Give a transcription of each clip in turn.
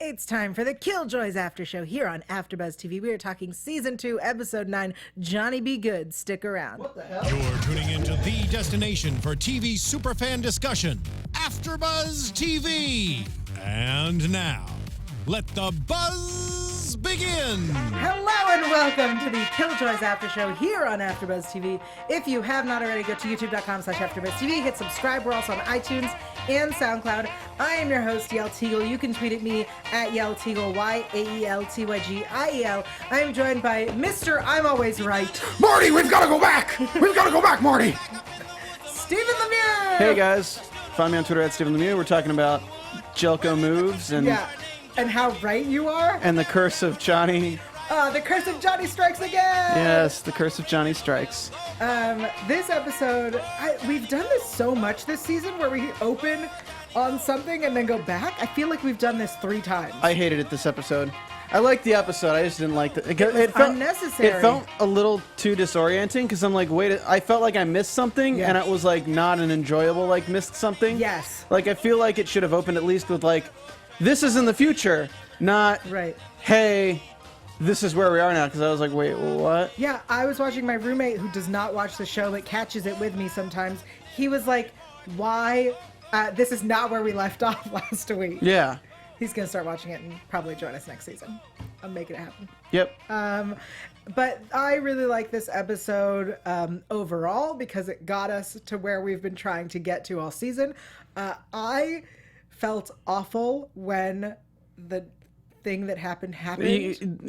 It's time for the Killjoys after show here on AFTERBUZZ TV. We are talking season 2, episode 9, Johnny Be Good. Stick around. What the hell? You're tuning into the destination for TV superfan discussion, AFTERBUZZ TV. And now, let the buzz begin. Hello and welcome to the Killjoys after show here on AFTERBUZZ TV. If you have not already, go to youtube.com/AFTERBUZZ-TV. Hit subscribe. We're also on iTunes and SoundCloud. I am your host, Yael Tygiel. You can tweet at me at Yael Tygiel, YAELTYGIEL. I am joined by Mr. I'm Always Right. Marty, we've got to go back! We've got to go back, Marty! Stephen Lemieux! Hey guys, find me on Twitter at Stephen Lemieux. We're talking about Jelko moves and and how right you are. And the curse of Johnny. The curse of Johnny strikes again! Yes, the curse of Johnny strikes. This episode, we've done this so much this season where we open on something and then go back. I feel like we've done this 3 times. I hated it this episode. I liked the episode, I just didn't like it. It felt unnecessary. It felt a little too disorienting because I'm like, wait, I felt like I missed something and it was like not an enjoyable, like missed something. Yes. Like I feel like it should have opened at least with like, this is in the future, not, hey, this is where we are now, because I was like, wait, what? Yeah, I was watching my roommate who does not watch the show but catches it with me sometimes. He was like, why? This is not where we left off last week. Yeah. He's going to start watching it and probably join us next season. I'm making it happen. Yep. But I really like this episode overall because it got us to where we've been trying to get to all season. I felt awful when the thing that happened.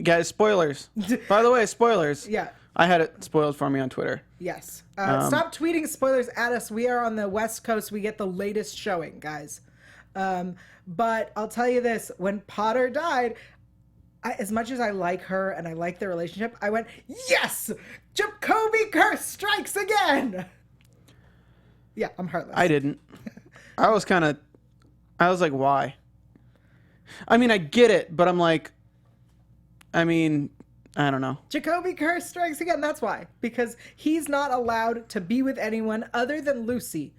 Guys, spoilers. By the way, spoilers. Yeah. I had it spoiled for me on Twitter. Yes. Stop tweeting spoilers at us. We are on the West Coast. We get the latest showing, guys. But I'll tell you this. When Potter died, as much as I like her and I like their relationship, I went, yes! Jacoby Curse strikes again! Yeah, I'm heartless. I didn't. I was like, why? I mean, I get it, but I'm like, I don't know. Jacoby Curse strikes again. That's why. Because he's not allowed to be with anyone other than Lucy,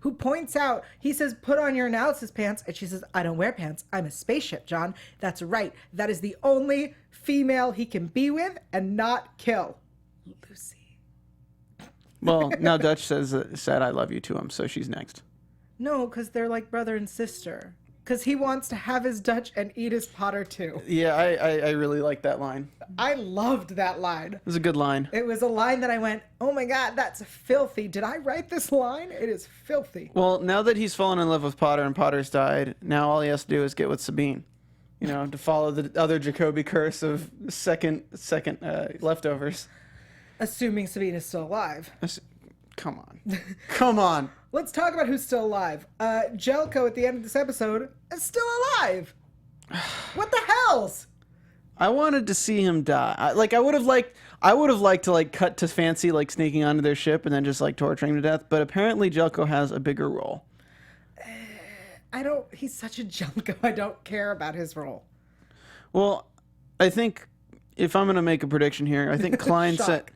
who points out, he says, put on your analysis pants. And she says, I don't wear pants. I'm a spaceship, John. That's right. That is the only female he can be with and not kill. Lucy. Well, now Dutch said I love you to him, so she's next. No, because they're like brother and sister. Because he wants to have his Dutch and eat his Potter too. Yeah, I really like that line. I loved that line. It was a good line. It was a line that I went, oh my God, that's filthy. Did I write this line? It is filthy. Well, now that he's fallen in love with Potter and Potter's died, now all he has to do is get with Sabine. You know, to follow the other Jacoby curse of second leftovers. Assuming Sabine is still alive. Come on. Come on. Let's talk about who's still alive. Jelko at the end of this episode is still alive. What the hells? I wanted to see him die. I would have liked to like cut to Fancy like sneaking onto their ship and then just like torturing him to death. But apparently Jelko has a bigger role. He's such a Jelko. I don't care about his role. Well, I think if I'm going to make a prediction here, I think Klein set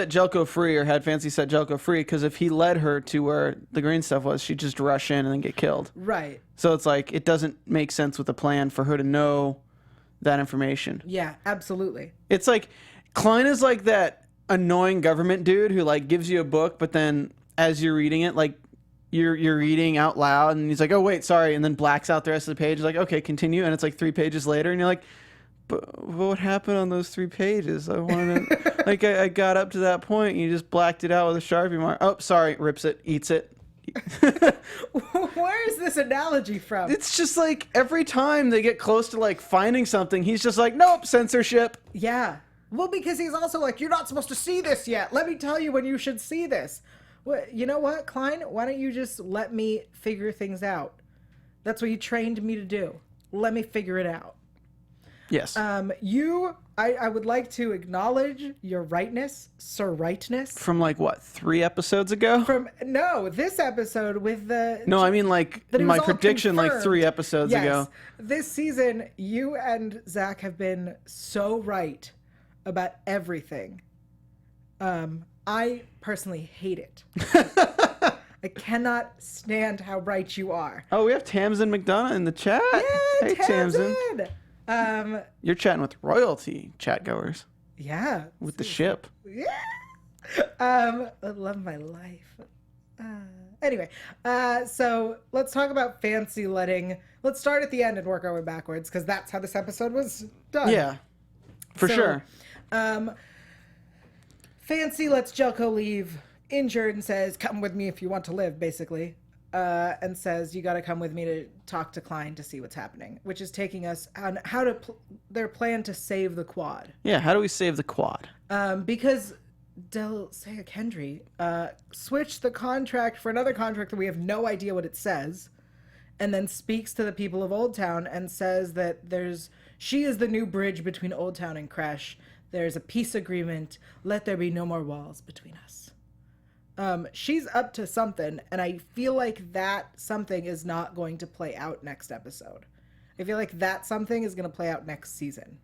Jelko free, or had Fancy set Jelko free, because if he led her to where the green stuff was, she'd just rush in and then get killed. Right. So it's like, it doesn't make sense with the plan for her to know that information. Yeah, absolutely. It's like, Klein is like that annoying government dude who like gives you a book, but then as you're reading it, like you're reading out loud and he's like, oh wait, sorry, and then blacks out the rest of the page. Like, okay, continue. And it's like 3 pages later and you're like, but what happened on those 3 pages? I want to, like, I got up to that point and you just blacked it out with a Sharpie mark. Oh, sorry, rips it, eats it. Where is this analogy from? It's just like every time they get close to like finding something, he's just like, nope, censorship. Yeah. Well, because he's also like, you're not supposed to see this yet. Let me tell you when you should see this. Well, you know what, Klein? Why don't you just let me figure things out? That's what you trained me to do. Let me figure it out. Yes. I would like to acknowledge your rightness, Sir Rightness. From like what, 3 episodes ago? This episode with the... No, I mean like my prediction confirmed. Like 3 episodes ago. This season, you and Zach have been so right about everything. I personally hate it. I cannot stand how right you are. Oh, we have Tamsin McDonough in the chat. Yeah, Hey, Tamsin. You're chatting with royalty, chat goers. Yeah. With the ship. Yeah. I love my life. Anyway, so let's talk about Fancy letting. Let's start at the end and work our way backwards because that's how this episode was done. Yeah, for sure. Fancy lets Jelko leave injured and says, "Come with me if you want to live," basically, and says, "You got to come with me to talk to Klein to see what's happening," which is taking us on how to their plan to save the quad. Yeah, how do we save the quad? Because Dulcea Kendry switched the contract for another contract that we have no idea what it says, and then speaks to the people of Old Town and says that she is the new bridge between Old Town and Kresh. There's a peace agreement. Let there be no more walls between us. She's up to something, and I feel like that something is not going to play out next episode. I feel like that something is going to play out next season.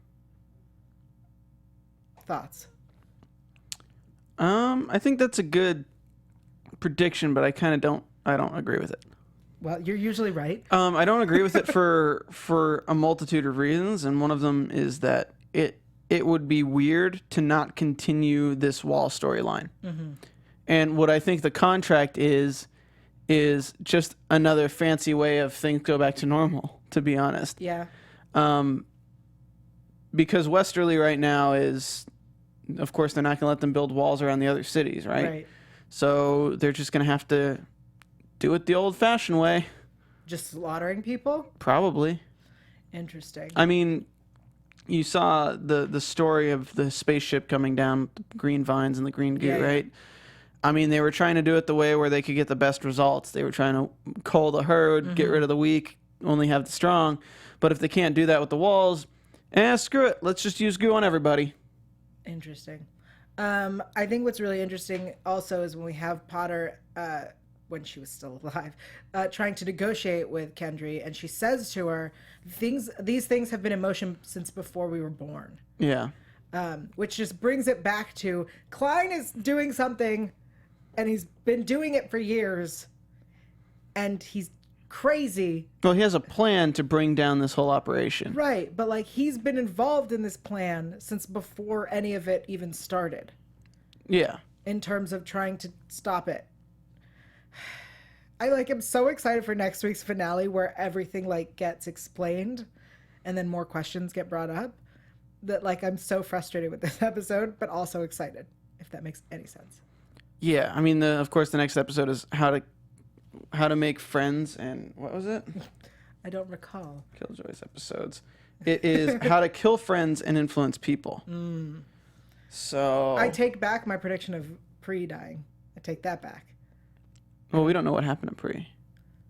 Thoughts? I think that's a good prediction, but I don't agree with it. Well, you're usually right. I don't agree with it for a multitude of reasons, and one of them is that it would be weird to not continue this wall storyline. Mm-hmm. And what I think the contract is just another fancy way of things go back to normal, to be honest. Yeah. Because Westerly right now is, of course, they're not going to let them build walls around the other cities, right? Right. So they're just going to have to do it the old-fashioned way. Just slaughtering people? Probably. Interesting. I mean, you saw the story of the spaceship coming down with the green vines and the green goo, right? I mean, they were trying to do it the way where they could get the best results. They were trying to cull the herd, get rid of the weak, only have the strong. But if they can't do that with the walls, screw it. Let's just use goo on everybody. Interesting. I think what's really interesting also is when we have Potter, when she was still alive, trying to negotiate with Kendry, and she says to her, these things have been in motion since before we were born. Yeah. Which just brings it back to Klein is doing something, and he's been doing it for years, and he's crazy. Well, he has a plan to bring down this whole operation. Right, but like he's been involved in this plan since before any of it even started. Yeah. In terms of trying to stop it. I'm so excited for next week's finale where everything gets explained and then more questions get brought up. That I'm so frustrated with this episode, but also excited, if that makes any sense. Yeah, I mean, of course, the next episode is how to make friends and what was it? I don't recall. Killjoys episodes. It is how to kill friends and influence people. So I take back my prediction of Pre dying. I take that back. Well, we don't know what happened to Pre.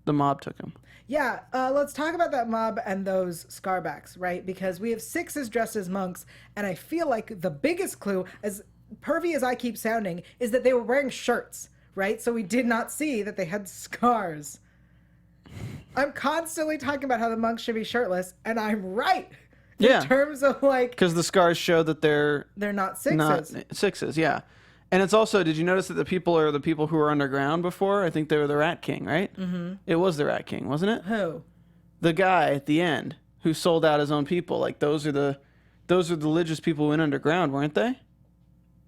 The mob took him. Yeah, let's talk about that mob and those Scarbacks, right? Because we have sixes dressed as monks, and I feel like the biggest clue, as pervy as I keep sounding, is that they were wearing shirts, right? So we did not see that they had scars. I'm constantly talking about how the monks should be shirtless, and I'm right. Yeah. In terms of because the scars show that they're not sixes. Not sixes, yeah. And it's also, did you notice that the people are the people who were underground before? I think they were the Rat King, right? Mm-hmm. It was the Rat King, wasn't it? Who? The guy at the end who sold out his own people. Those are the religious people who went underground, weren't they?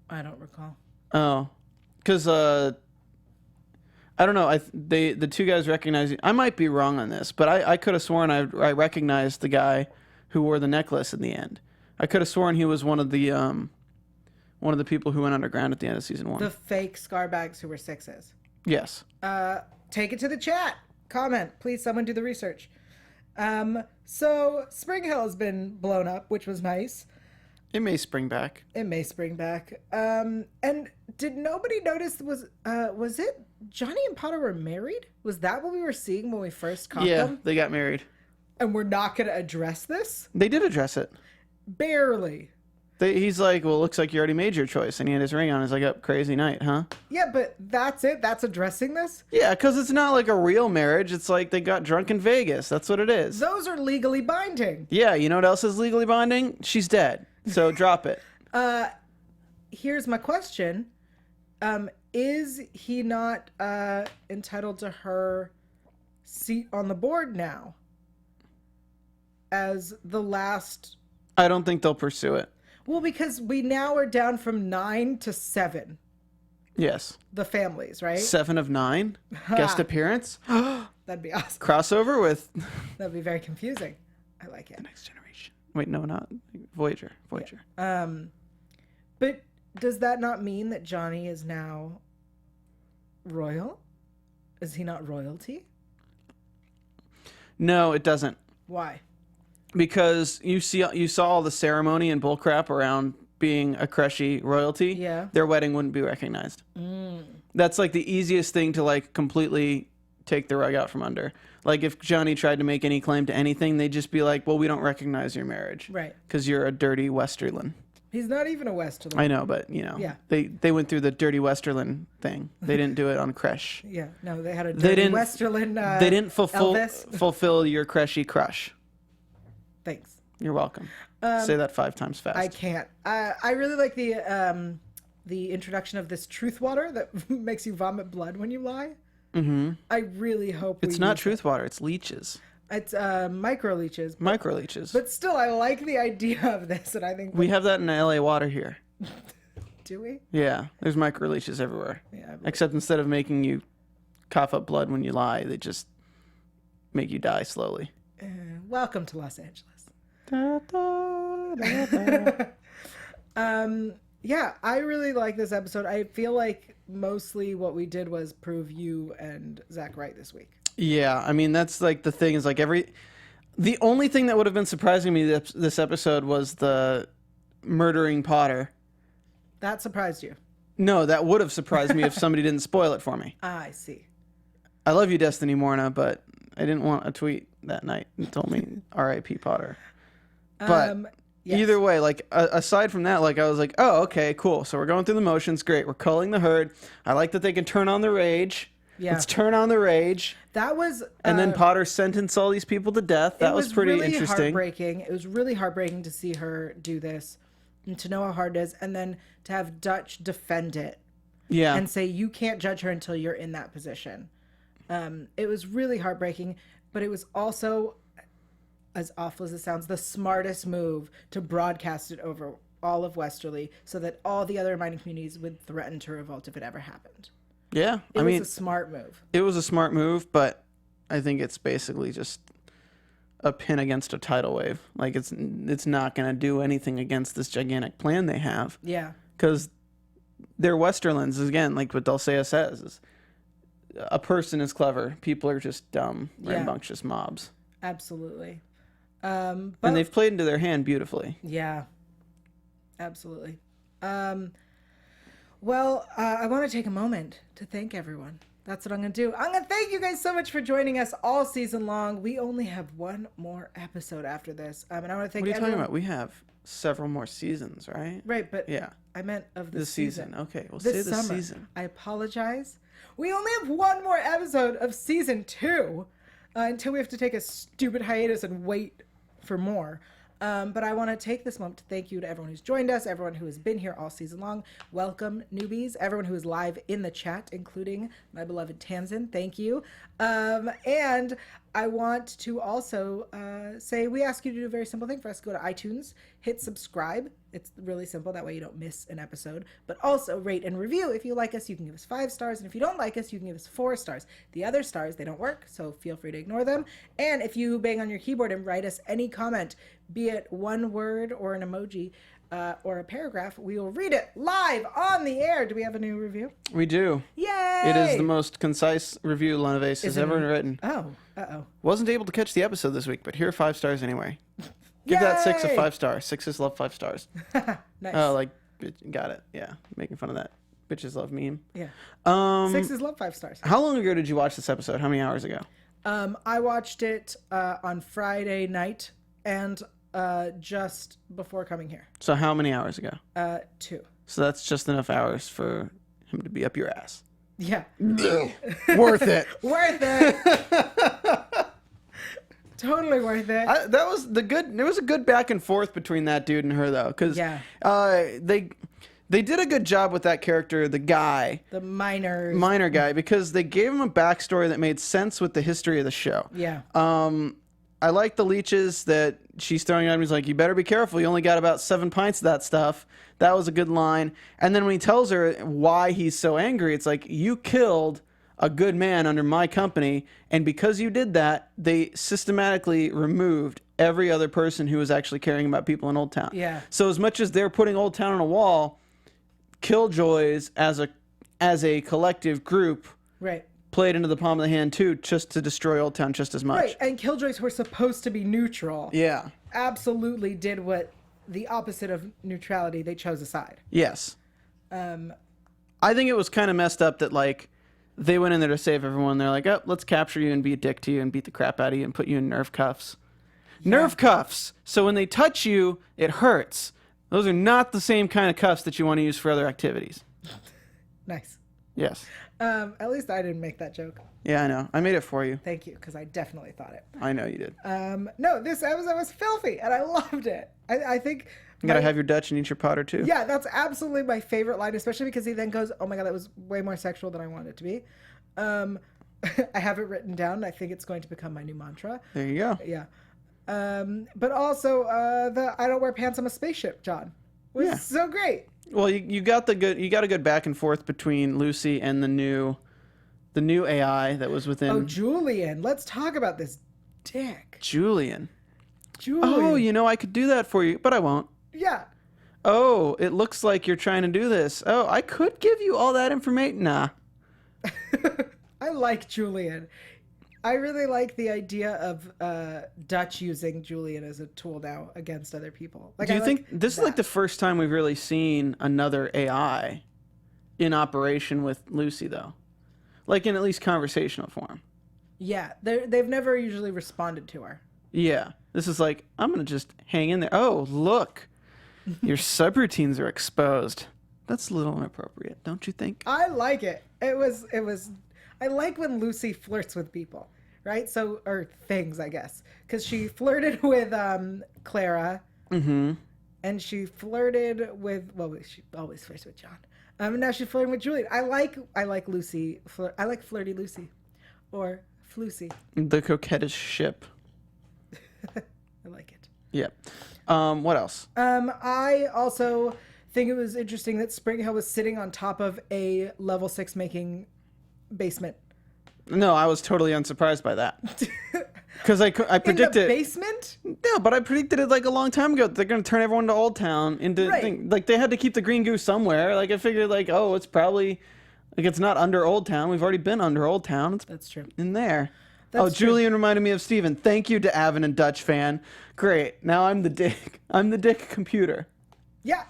I don't recall. Oh, because I don't know. The two guys recognized. I might be wrong on this, but I could have sworn I recognized the guy who wore the necklace in the end. I could have sworn he was one of the people who went underground at the end of season 1. The fake Scarbags who were sixes. Yes. Take it to the chat. Comment. Please, someone do the research. So Spring Hill has been blown up, which was nice. It may spring back. And did nobody notice, was it Johnny and Potter were married? Was that what we were seeing when we first caught them? Yeah, they got married. And we're not going to address this? They did address it. Barely. He's like, well, it looks like you already made your choice. And he had his ring on. He's like, oh, crazy night, huh? Yeah, but that's it? That's addressing this? Yeah, because it's not like a real marriage. It's like they got drunk in Vegas. That's what it is. Those are legally binding. Yeah, you know what else is legally binding? She's dead. So drop it. Here's my question. is he not entitled to her seat on the board now as the last? I don't think they'll pursue it. Well, because we now are down from 9 to 7. Yes. The families, right? 7 of 9 guest appearance. That'd be awesome. Crossover with That'd be very confusing. I like it. The Next Generation. Wait, no, not Voyager. Yeah. But does that not mean that Johnny is now royal? Is he not royalty? No, it doesn't. Why? Because you saw all the ceremony and bullcrap around being a Crushy royalty. Yeah. Their wedding wouldn't be recognized. That's like the easiest thing to like completely take the rug out from under. Like if Johnny tried to make any claim to anything, they'd just be like, well, we don't recognize your marriage. Right. Because you're a dirty Westerland. He's not even a Westerland. I know, but you know, Yeah. they went through the dirty Westerland thing. They didn't do it on Crush. Yeah. No, they had a dirty Westerland. They didn't Elvis. fulfill your Crushy crush. Thanks. You're welcome. Say that 5 times fast. I can't. I really like the introduction of this truth water that makes you vomit blood when you lie. Mm-hmm. I really hope it's not truth water. It's leeches. It's micro leeches. Micro leeches. But still, I like the idea of this, and I think we have that in LA water here. Do we? Yeah, there's micro leeches everywhere. Yeah. Except instead of making you cough up blood when you lie, they just make you die slowly. Welcome to Los Angeles. Yeah, I really like this episode. I feel like mostly what we did was prove you and Zach right this week. Yeah, I mean, that's like the thing is like the only thing that would have been surprising me this episode was the murdering Potter. That surprised you? No, that would have surprised me if somebody didn't spoil it for me. I see. I love you, Destiny Morna, but I didn't want a tweet that night that told me R.I.P. Potter. But yes. Either way, like aside from that, like I was like, oh, okay, cool. So we're going through the motions. Great. We're culling the herd. I like that they can turn on the rage. Yeah. Let's turn on the rage. That was... and then Potter sentenced all these people to death. That was pretty really interesting. Heartbreaking. It was really heartbreaking to see her do this and to know how hard it is. And then to have Dutch defend it. Yeah. And say, you can't judge her until you're in that position. It was really heartbreaking. But it was also, as awful as it sounds, the smartest move to broadcast it over all of Westerly so that all the other mining communities would threaten to revolt if it ever happened. Yeah. It was a smart move. It was a smart move, but I think it's basically just a pin against a tidal wave. Like it's not going to do anything against this gigantic plan they have. Yeah. Because they're Westerlands, again, like what Dulcea says, is a person is clever. People are just dumb, rambunctious mobs. Absolutely. And they've played into their hand beautifully. Yeah. Absolutely. Well, I want to take a moment to thank everyone. That's what I'm going to do. I'm going to thank you guys so much for joining us all season long. We only have one more episode after this. And I want to thank everyone. What are you talking about? We have several more seasons, right? Right, but yeah. I meant of this season. Okay, we'll this say this summer. Season. I apologize. We only have one more episode of season 2 until we have to take a stupid hiatus and wait for more. But I want to take this moment to thank you to everyone who's joined us, everyone who has been here all season long. Welcome, newbies, everyone who is live in the chat, including my beloved Tamsin. Thank you. And I want to also say we ask you to do a very simple thing for us. Go to iTunes, hit subscribe. It's really simple. That way you don't miss an episode. But also rate and review. If you like us, you can give us 5 stars. And if you don't like us, you can give us 4 stars. The other stars, they don't work, so feel free to ignore them. And if you bang on your keyboard and write us any comment, be it one word or an emoji or a paragraph, we will read it live on the air. Do we have a new review? We do. Yay! It is the most concise review Lenaves has ever written. Oh, uh-oh. Wasn't able to catch the episode this week, but here are 5 stars anyway. Give that 6 of 5 stars. 6s love 5 stars. Nice. Oh, like, got it. Yeah, making fun of that bitches love meme. Yeah. 6s love 5 stars. How long ago did you watch this episode? How many hours ago? I watched it on Friday night and just before coming here. So how many hours ago? 2. So that's just enough hours for him to be up your ass. Yeah. Worth it. Worth it. Totally worth it. That was the good. There was a good back and forth between that dude and her though, because Yeah. they They did a good job with that character, the guy. The minor Guy, because they gave him a backstory that made sense with the history of the show. Yeah. I like the leeches that she's throwing at him. He's like, you better be careful. You only got about 7 pints of that stuff. That was a good line. And then when he tells her why he's so angry, it's like, you killed a good man under my company, and because you did that, they systematically removed every other person who was actually caring about people in Old Town. Yeah. So as much as they're putting Old Town on a wall, Killjoys as a collective group Right. played into the palm of the hand too, just to destroy Old Town just as much. Right. And Killjoys were supposed to be neutral. Yeah. Absolutely did what the opposite of neutrality. They chose a side. Yes. I think it was kind of messed up that like they went in there to save everyone. They're like, oh, let's capture you and be a dick to you and beat the crap out of you and put you in nerve cuffs. Yeah. Nerve cuffs. So when they touch you, it hurts. Those are not the same kind of cuffs that you want to use for other activities. Nice. Yes. At least I didn't make that joke. Yeah, I know. I made it for you. Thank you, because I definitely thought it. I know you did. No, this episode was filthy, and I loved it. I think... You gotta have your Dutch and eat your Potter, too. Yeah, that's absolutely my favorite line, especially because he then goes, oh my god, that was way more sexual than I wanted it to be. I have it written down. I think it's going to become my new mantra. There you go. Yeah. But also, the I don't wear pants on a spaceship, John, was so great. Well, you got a good back and forth between Lucy and the new AI that was within. Oh, Julian. Let's talk about this dick. Julian. Oh, I could do that for you, but I won't. Yeah. Oh, it looks like you're trying to do this. Oh, I could give you all that information. Nah. I like Julian. I really like the idea of Dutch using Julian as a tool now against other people. Like, do you think this is like the first time we've really seen another AI in operation with Lucy, though? Like in at least conversational form. Yeah, they've never usually responded to her. Yeah, this is like, I'm going to just hang in there. Oh, look, your subroutines are exposed. That's a little inappropriate, don't you think? I like it. It was, I like when Lucy flirts with people, right? So, or things, I guess. Because she flirted with Clara. Mm-hmm. And she flirted with, well, she always flirts with John. And now she's flirting with Julian. I like Lucy. I like flirty Lucy. Or Flusy. The coquettish ship. I like it. Yep. What else? I also think it was interesting that Spring Hill was sitting on top of a level 6 making basement. No, I was totally unsurprised by that. Because I predicted... In the basement? No, but I predicted it like a long time ago. They're going to turn everyone to Old Town into... Right. Like, they had to keep the green goo somewhere. Like, I figured, like, oh, it's probably... Like, it's not under Old Town. We've already been under Old Town. It's That's true. in there. That's true. Julian reminded me of Steven. Thank you to Avon and Dutch fan. Great. Now I'm the dick. I'm the dick computer. Yeah.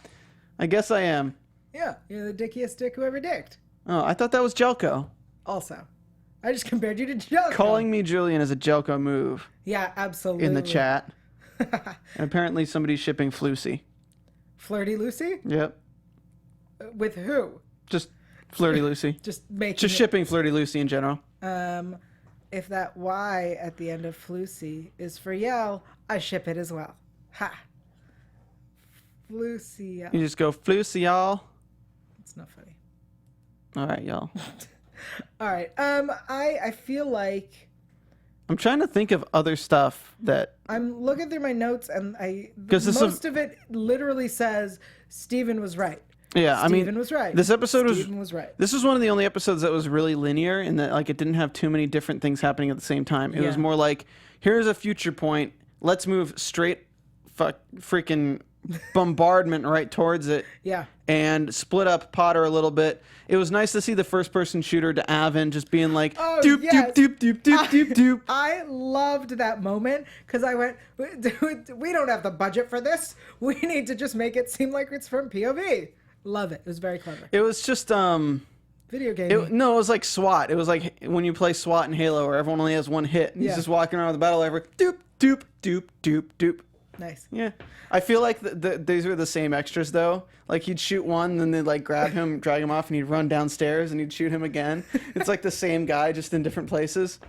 I guess I am. Yeah. You're the dickiest dick who ever dicked. Oh, I thought that was Jelko. Also. I just compared you to Jelko. Calling me Julian is a Jelko move. Yeah, absolutely. In the chat. And apparently somebody's shipping Flusy. Flirty Lucy? Yep. With who? Just Flirty Lucy. Just making Just shipping Flirty Lucy in general. If that Y at the end of Flusy is for Yael, I ship it as well. Ha. Flusy. You just go Flusy, y'all. It's not funny. All right, y'all. All right. I feel like I'm trying to think of other stuff that I'm looking through my notes and most of it literally says Steven was right. Yeah, Steven was right. This episode was right. This was one of the only episodes that was really linear in that like it didn't have too many different things happening at the same time. It was more like, here's a future point. Let's move straight freaking bombardment right towards it. Yeah. And split up Potter a little bit. It was nice to see the first person shooter to Avon just being like, oh, doop, yes. doop, doop, doop, doop, doop. I loved that moment because I went, we don't have the budget for this. We need to just make it seem like it's from POV. Love it. It was very clever. It was just video game. No, it was like SWAT. It was like when you play SWAT in Halo where everyone only has one hit. And he's just walking around with a battle rifle. Doop, doop, doop, doop, doop. Nice. Yeah. I feel like these were the same extras though. Like he'd shoot one, then they'd like grab him, drag him off, and he'd run downstairs and he'd shoot him again. It's like the same guy, just in different places.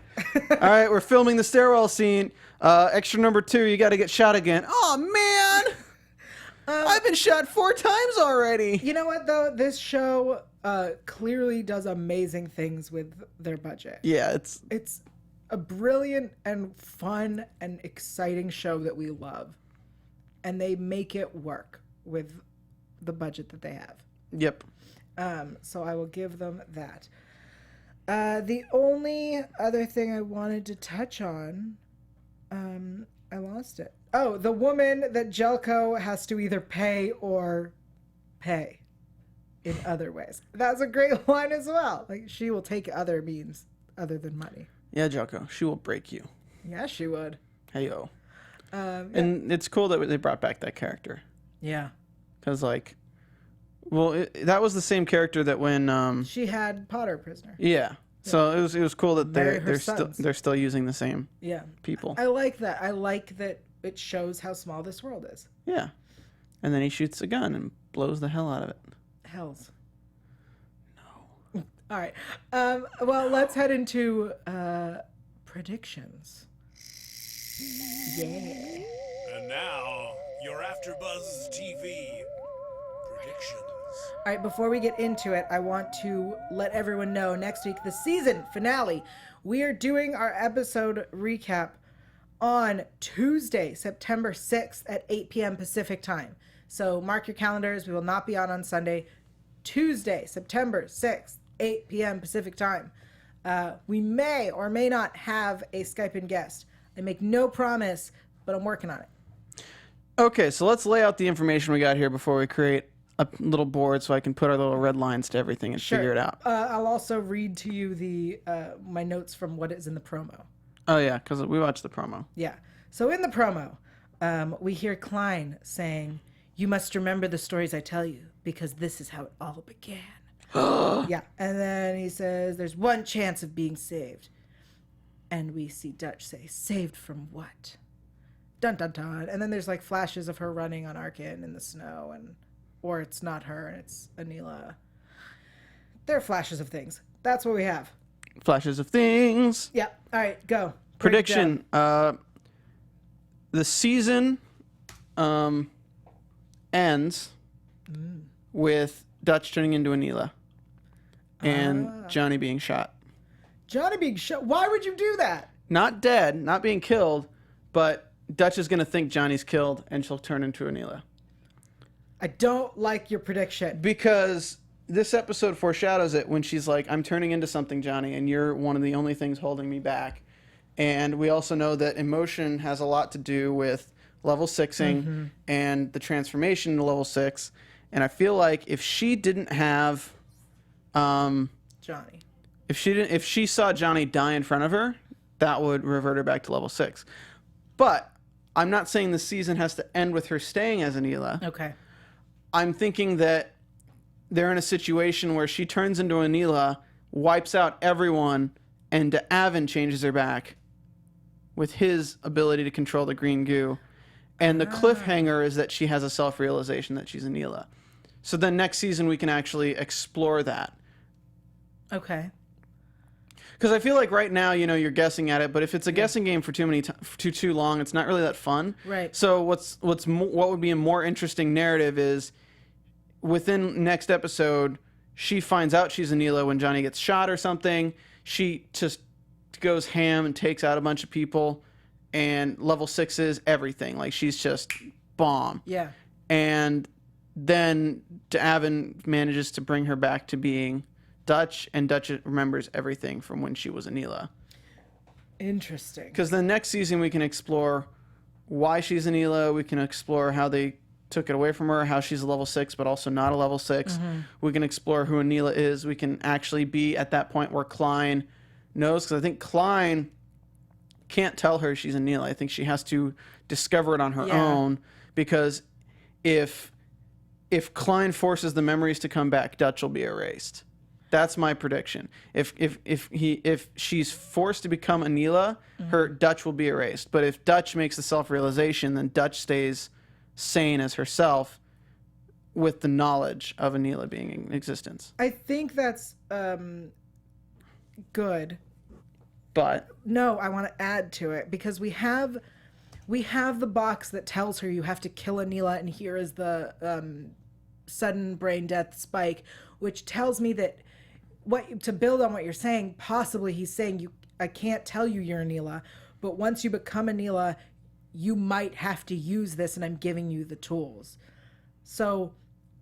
All right, we're filming the stairwell scene. Extra number 2, you got to get shot again. Oh man. I've been shot 4 times already. You know what, though? This show clearly does amazing things with their budget. Yeah, It's a brilliant and fun and exciting show that we love. And they make it work with the budget that they have. Yep. So I will give them that. The only other thing I wanted to touch on, I lost it. Oh, the woman that Jelko has to either pay or pay in other ways. That's a great line as well. Like, she will take other means other than money. Yeah, Joko, she will break you. Yeah, she would. Hey-yo. Yeah. And it's cool that they brought back that character. Yeah. Because, like, well, that was the same character that when... she had Potter prisoner. Yeah. So it was cool that Her they're still using the same Yeah. people. I like that. I like that it shows how small this world is. Yeah. And then he shoots a gun and blows the hell out of it. Hells. No. All right. Well, let's head into predictions. Yeah. And now, your AfterBuzz TV predictions. All right, before we get into it, I want to let everyone know next week, the season finale, we are doing our episode recap on Tuesday, September 6th at 8 p.m. Pacific time. So mark your calendars. We will not be on Sunday. Tuesday, September 6th, 8 p.m. Pacific time. We may or may not have a Skype-in guest. I make no promise, but I'm working on it. Okay, so let's lay out the information we got here before we create a little board so I can put our little red lines to everything and figure it out. I'll also read to you the my notes from what is in the promo. Oh, yeah, because we watched the promo. Yeah. So in the promo, we hear Klein saying, "You must remember the stories I tell you, because this is how it all began." Yeah. And then he says, "There's one chance of being saved." And we see Dutch say, "Saved from what?" Dun dun dun. And then there's like flashes of her running on Arkin in the snow, or it's not her and it's Anila. There are flashes of things. That's what we have. Flashes of things. Yeah. All right, go. Prediction. The season ends with Dutch turning into Anila and Johnny being shot. Johnny being shot. Why would you do that? Not dead, not being killed, but Dutch is going to think Johnny's killed and she'll turn into Anila. I don't like your prediction. Because this episode foreshadows it when she's like, "I'm turning into something, Johnny, and you're one of the only things holding me back." And we also know that emotion has a lot to do with level 6ing and the transformation to level 6. And I feel like if she didn't have... Johnny. If she saw Johnny die in front of her, that would revert her back to level 6. But I'm not saying the season has to end with her staying as Anila. Okay. I'm thinking that they're in a situation where she turns into Anila, wipes out everyone, and Avin changes her back with his ability to control the green goo. And the cliffhanger is that she has a self-realization that she's Anila. So then next season we can actually explore that. Okay. Because I feel like right now, you know, you're guessing at it, but if it's a guessing game for too long, it's not really that fun. Right. So what would be a more interesting narrative is within next episode, she finds out she's Anila when Johnny gets shot or something. She just goes ham and takes out a bunch of people, and level 6 is everything. Like, she's just bomb. Yeah. And then Avin manages to bring her back to being Dutch, and Dutch remembers everything from when she was Anila. Interesting. Because the next season we can explore why she's Anila. We can explore how they took it away from her, how she's a level 6 but also not a level 6. We can explore who Anila is. We can actually be at that point where Klein knows, because I think Klein can't tell her she's Anila. I think she has to discover it on her own, because if Klein forces the memories to come back, Dutch will be erased. That's my prediction. If she's forced to become Anila, her Dutch will be erased. But if Dutch makes the self-realization, then Dutch stays sane as herself with the knowledge of Anila being in existence. I think that's good. But No, I want to add to it, because we have We have the box that tells her you have to kill Anila, and here is the sudden brain death spike, which tells me that to build on what you're saying, possibly he's saying I can't tell you you're Anila, but once you become Anila, you might have to use this, and I'm giving you the tools. So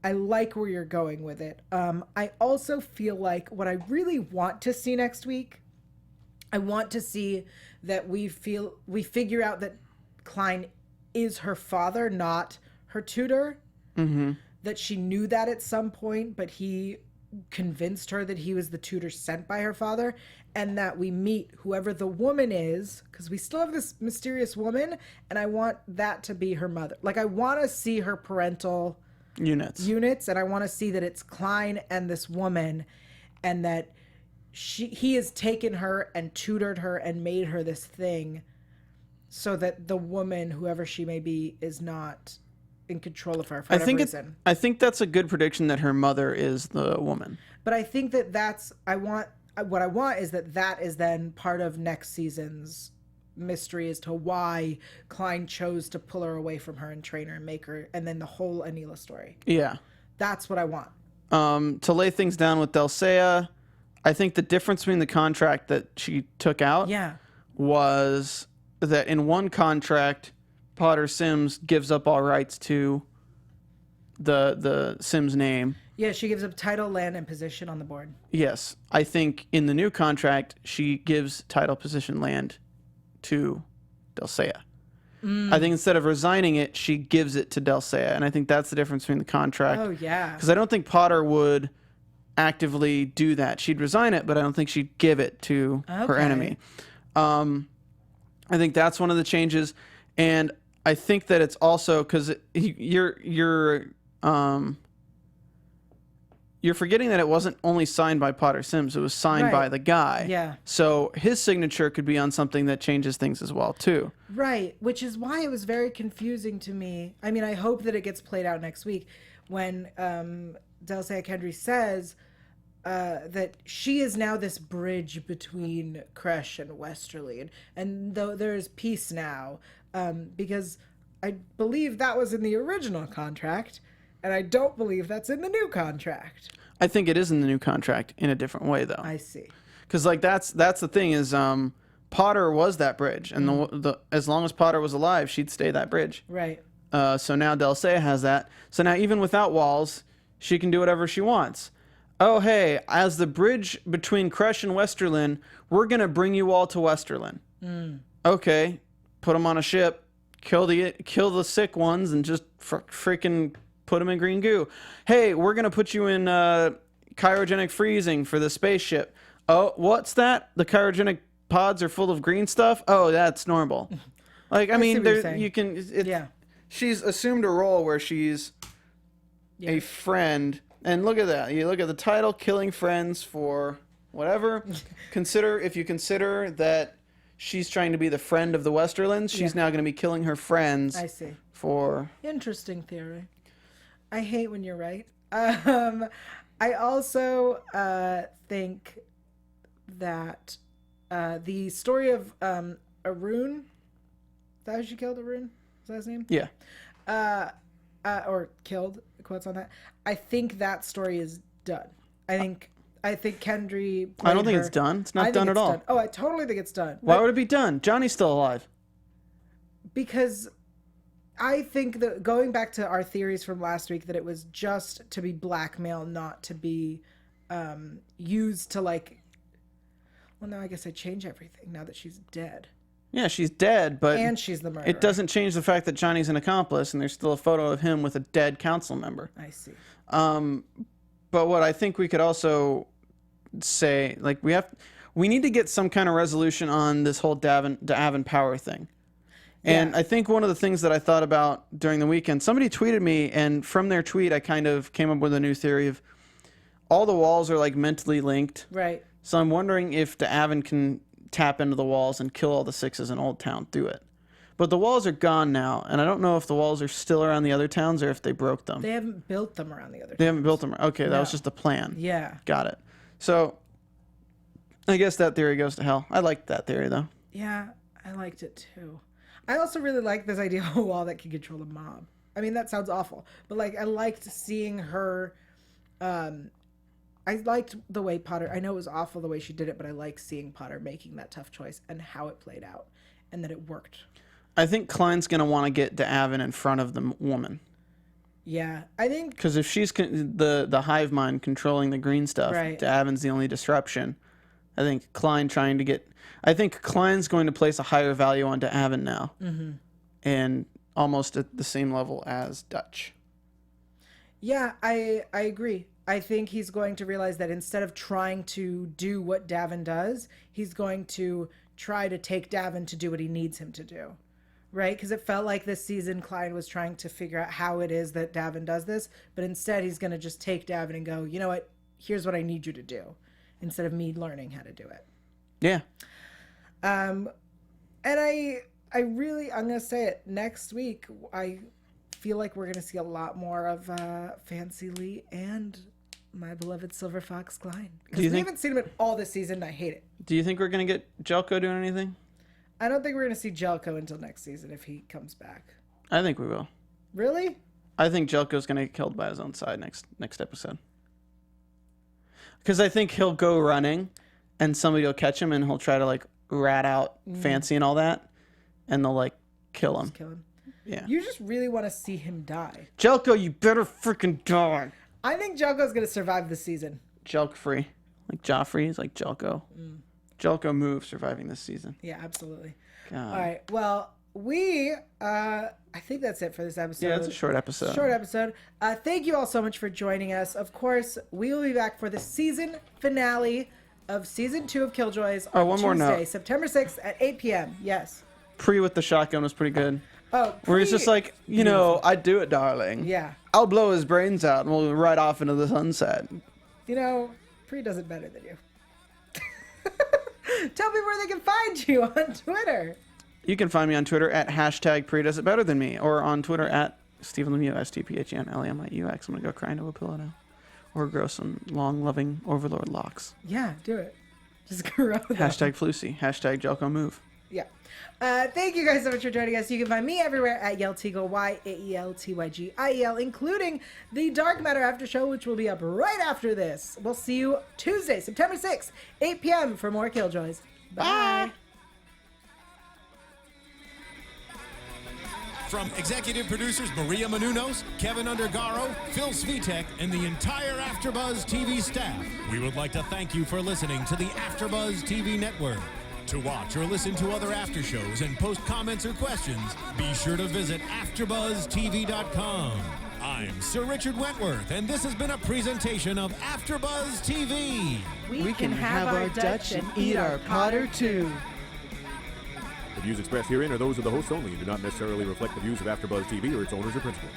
I like where you're going with it. I also feel like what I really want to see next week, I want to see that we figure out that Klein is her father, not her tutor. Mm-hmm. That she knew that at some point, but he convinced her that he was the tutor sent by her father, and that we meet whoever the woman is, because we still have this mysterious woman, and I want that to be her mother. Like, I want to see her parental units, and I want to see that it's Klein and this woman, and that he has taken her and tutored her and made her this thing, so that the woman, whoever she may be, is not in control of her for whatever reason. I think that's a good prediction that her mother is the woman. But I think what I want is that is then part of next season's mystery as to why Klein chose to pull her away from her and train her and make her, and then the whole Anila story. Yeah. That's what I want. To lay things down with Dulcea, I think the difference between the contract that she took out was that in one contract, Potter Sims gives up all rights to the Sims name. Yeah, she gives up title, land, and position on the board. Yes. I think in the new contract, she gives title, position, land to Dulcea. I think instead of resigning it, she gives it to Dulcea. And I think that's the difference between the contract. Oh, yeah. Because I don't think Potter would actively do that. She'd resign it, but I don't think she'd give it to her enemy. I think that's one of the changes. And I think that it's also because you're forgetting that it wasn't only signed by Potter Sims; it was signed by the guy. Yeah. So his signature could be on something that changes things as well too. Right, which is why it was very confusing to me. I mean, I hope that it gets played out next week when Dulcea Kendry says that she is now this bridge between Kresh and Westerly, and though there's peace now. Because I believe that was in the original contract, and I don't believe that's in the new contract. I think it is in the new contract in a different way, though. I see. Because like that's the thing is, Potter was that bridge, and the as long as Potter was alive, she'd stay that bridge. Right. So now Dulcea has that. So now even without walls, she can do whatever she wants. Oh hey, as the bridge between Kresh and Westerlin, we're gonna bring you all to Westerlin. Okay. Put them on a ship, kill the sick ones, and just freaking put them in green goo. Hey, we're gonna put you in cryogenic freezing for the spaceship. Oh, what's that? The cryogenic pods are full of green stuff. Oh, that's normal. Like I mean, you can. She's assumed a role where she's a friend, and look at that. You look at the title, "Killing Friends for Whatever." If you consider that. She's trying to be the friend of the Westerlands. She's now going to be killing her friends. I see. For interesting theory. I hate when you're right. I also think that the story of Arun. Is that how she killed Arun? Is that his name? Yeah. Or killed. Quotes on that. I think that story is done. I think Kendry. I don't think it's done. It's not done at all. Done. Oh, I totally think it's done. Why would it be done? Johnny's still alive. Because I think that going back to our theories from last week, that it was just to be blackmail, not to be used to like. Well, now I guess I change everything now that she's dead. Yeah, she's dead, but and she's the murderer. It doesn't change the fact that Johnny's an accomplice, and there's still a photo of him with a dead council member. I see. But what I think we could also say, like, we need to get some kind of resolution on this whole D'Avin power thing. And I think one of the things that I thought about during the weekend, somebody tweeted me, and from their tweet, I kind of came up with a new theory of all the walls are like mentally linked. Right. So I'm wondering if D'Avin can tap into the walls and kill all the sixes in Old Town through it. But the walls are gone now, and I don't know if the walls are still around the other towns or if they broke them. They haven't built them around the other towns. They haven't built them. Okay, that was just the plan. Yeah. Got it. So I guess that theory goes to hell. I liked that theory, though. Yeah, I liked it too. I also really like this idea of a wall that can control a mob. I mean, that sounds awful, but like I liked seeing her. I liked the way Potter. I know it was awful the way she did it, but I like seeing Potter making that tough choice and how it played out, and that it worked. I think Klein's gonna want to get D'Avin in front of the woman. Yeah, I think because if she's the hive mind controlling the green stuff, right. D'Avin's the only disruption. I think Klein's going to place a higher value on D'Avin now, and almost at the same level as Dutch. Yeah, I agree. I think he's going to realize that instead of trying to do what D'Avin does, he's going to try to take D'Avin to do what he needs him to do. Right? Because it felt like this season Klein was trying to figure out how it is that D'Avin does this, but instead he's going to just take D'Avin and go, you know what? Here's what I need you to do, instead of me learning how to do it. Yeah. And I'm going to say it, next week, I feel like we're going to see a lot more of Fancy Lee and my beloved Silver Fox Klein. Because we haven't seen him at all this season, and I hate it. Do you think we're going to get Jelko doing anything? I don't think we're going to see Jelko until next season if he comes back. I think we will. Really? I think Jelko's going to get killed by his own side next episode. Because I think he'll go running and somebody will catch him and he'll try to like rat out Fancy and all that. And they'll like kill him. Just kill him. Yeah. You just really want to see him die. Jelko, you better freaking die. I think Jelko's going to survive this season. Jelk free. Like Joffrey is like Jelko. Jelko move surviving this season. Yeah, absolutely. God. All right. Well, I think that's it for this episode. Yeah, it's a short episode. Short episode. Thank you all so much for joining us. Of course, we will be back for the season finale of season 2 of Killjoys on one more Tuesday, note. September 6th at 8 p.m. Yes. Pre with the shotgun was pretty good. Oh, Where he's just like, you know, I'd do it, darling. Yeah. I'll blow his brains out and we'll ride off into the sunset. You know, Pre does it better than you. Tell me where they can find you on Twitter. You can find me on Twitter at #PreDoesItBetterThanMe or on Twitter at Stephen Lemieux, STPHENLEMIUX. I'm going to go cry into a pillow now. Or grow some long, loving overlord locks. Yeah, do it. Just grow them. #Flusy. #Jelko Move. Yeah. Thank you guys so much for joining us. You can find me everywhere at YaelTygiel, YaelTygiel, including the Dark Matter After Show, which will be up right after this. We'll see you Tuesday, September 6th, 8 p.m. for more Killjoys. Bye. From executive producers Maria Menounos, Kevin Undergaro, Phil Svitek, and the entire AfterBuzz TV staff, we would like to thank you for listening to the AfterBuzz TV network. To watch or listen to other after shows and post comments or questions, be sure to visit AfterBuzzTV.com. I'm Sir Richard Wentworth, and this has been a presentation of AfterBuzz TV. We can have our Dutch and eat our Potter too. The views expressed herein are those of the hosts only and do not necessarily reflect the views of AfterBuzz TV or its owners or principals.